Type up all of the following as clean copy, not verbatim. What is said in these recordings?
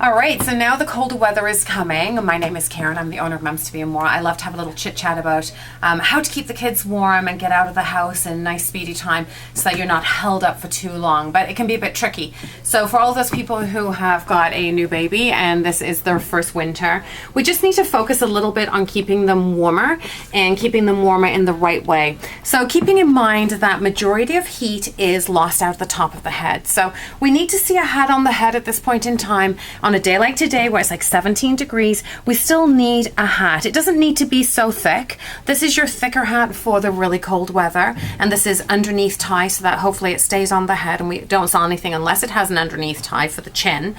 All right, so now the colder weather is coming. My name is Karen. I'm the owner of Mums to Be and More. I love to have a little chit chat about how to keep the kids warm and get out of the house in nice speedy time so that you're not held up for too long, but it can be a bit tricky. So for all those people who have got a new baby and this is their first winter, we just need to focus a little bit on keeping them warmer and keeping them warmer in the right way. So keeping in mind that majority of heat is lost out the top of the head. So we need to see a hat on the head at this point in time. On a day like today where it's like 17 degrees, we still need a hat. It doesn't need to be so thick. This is your thicker hat for the really cold weather, and this is underneath tie so that hopefully it stays on the head and we don't sell anything unless it has an underneath tie for the chin.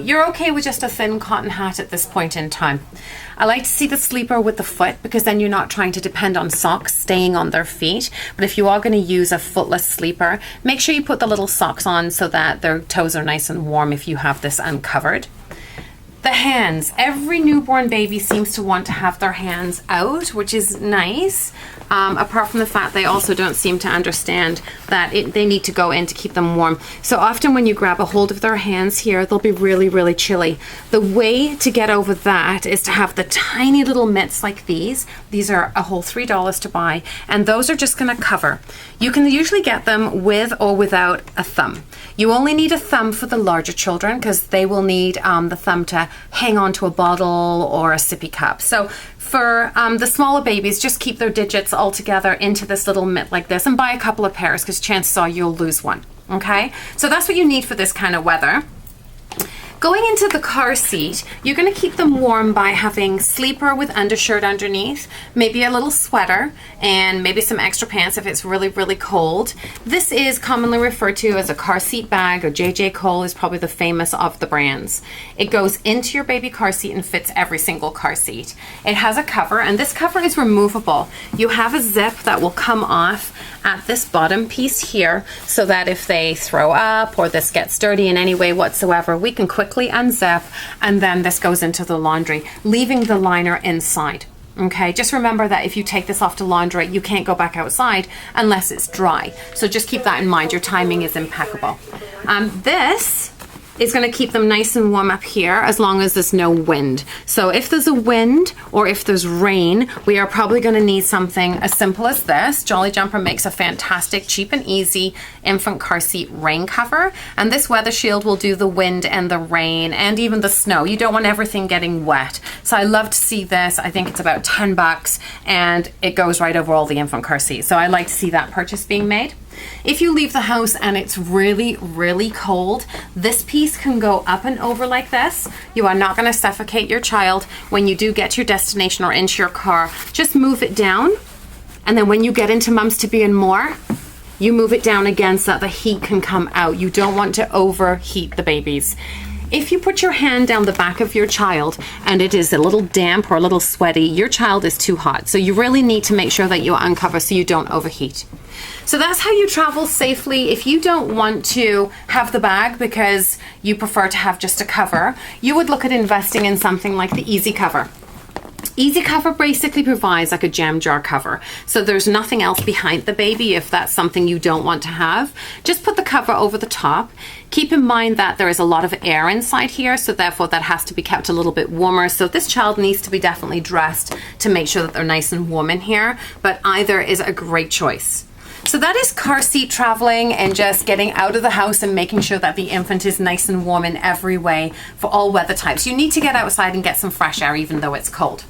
You're okay with just a thin cotton hat at this point in time. I like to see the sleeper with the foot because then you're not trying to depend on socks staying on their feet. But if you are going to use a footless sleeper, make sure you put the little socks on so that their toes are nice and warm if you have this uncovered. The hands. Every newborn baby seems to want to have their hands out, which is nice. Apart from the fact they also don't seem to understand that they need to go in to keep them warm. So often when you grab a hold of their hands here, they'll be really, really chilly. The way to get over that is to have the tiny little mitts like these. These are a whole $3 to buy, and those are just going to cover. You can usually get them with or without a thumb. You only need a thumb for the larger children because they will need the thumb to hang on to a bottle or a sippy cup. So for the smaller babies, just keep their digits all together into this little mitt like this and buy a couple of pairs because chances are you'll lose one. Okay, so that's what you need for this kind of weather. Going into the car seat, you're going to keep them warm by having sleeper with undershirt underneath, maybe a little sweater, and maybe some extra pants if it's really, really cold. This is commonly referred to as a car seat bag, or J.J. Cole is probably the famous of the brands. It goes into your baby car seat and fits every single car seat. It has a cover, and this cover is removable. You have a zip that will come off at this bottom piece here so that if they throw up or this gets dirty in any way whatsoever, we can quickly unzip, and then this goes into the laundry, leaving the liner inside. Okay, just remember that if you take this off to launder it, you can't go back outside unless it's dry. So just keep that in mind. Your timing is impeccable. This is going to keep them nice and warm up here as long as there's no wind. So if there's a wind or if there's rain, we are probably going to need something as simple as this. Jolly Jumper makes a fantastic, cheap and easy infant car seat rain cover. And this weather shield will do the wind and the rain and even the snow. You don't want everything getting wet. So I love to see this. I think it's about 10 bucks and it goes right over all the infant car seats. So I like to see that purchase being made. If you leave the house and it's really, really cold, this piece can go up and over like this. You are not going to suffocate your child. When you do get to your destination or into your car, just move it down. And then when you get into Mums to Be and More, you move it down again so that the heat can come out. You don't want to overheat the babies. If you put your hand down the back of your child and it is a little damp or a little sweaty, your child is too hot. So you really need to make sure that you uncover so you don't overheat. So that's how you travel safely. If you don't want to have the bag because you prefer to have just a cover, you would look at investing in something like the Easy Cover. Easy Cover basically provides like a jam jar cover. So there's nothing else behind the baby if that's something you don't want to have. Just put the cover over the top. Keep in mind that there is a lot of air inside here, so therefore that has to be kept a little bit warmer. So this child needs to be definitely dressed to make sure that they're nice and warm in here, but either is a great choice. So that is car seat traveling and just getting out of the house and making sure that the infant is nice and warm in every way for all weather types. You need to get outside and get some fresh air even though it's cold.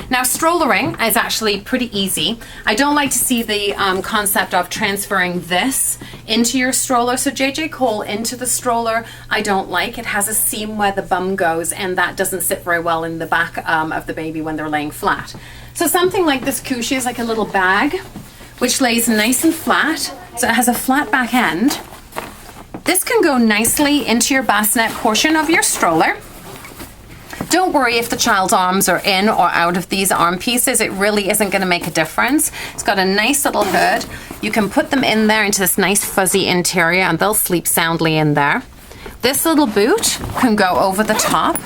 Now, strollering is actually pretty easy. I don't like to see the concept of transferring this into your stroller. So J.J. Cole into the stroller, I don't like. It has a seam where the bum goes, and that doesn't sit very well in the back of the baby when they're laying flat. So something like this cushion is like a little bag, which lays nice and flat. So it has a flat back end. This can go nicely into your bassinet portion of your stroller. Don't worry if the child's arms are in or out of these arm pieces. It really isn't going to make a difference. It's got a nice little hood. You can put them in there into this nice fuzzy interior and they'll sleep soundly in there. This little boot can go over the top.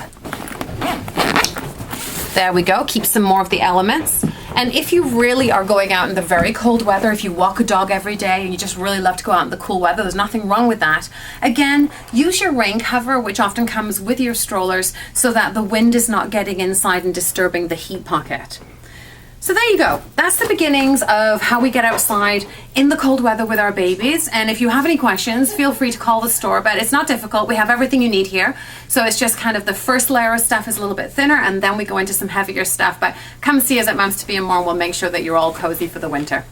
There we go. Keep some more of the elements. And if you really are going out in the very cold weather, if you walk a dog every day and you just really love to go out in the cool weather, there's nothing wrong with that. Again, use your rain cover, which often comes with your strollers, so that the wind is not getting inside and disturbing the heat pocket. So there you go. That's the beginnings of how we get outside in the cold weather with our babies. And if you have any questions, feel free to call the store, but it's not difficult. We have everything you need here. So it's just kind of the first layer of stuff is a little bit thinner, and then we go into some heavier stuff. But come see us at Mums to Be and More, and we'll make sure that you're all cozy for the winter.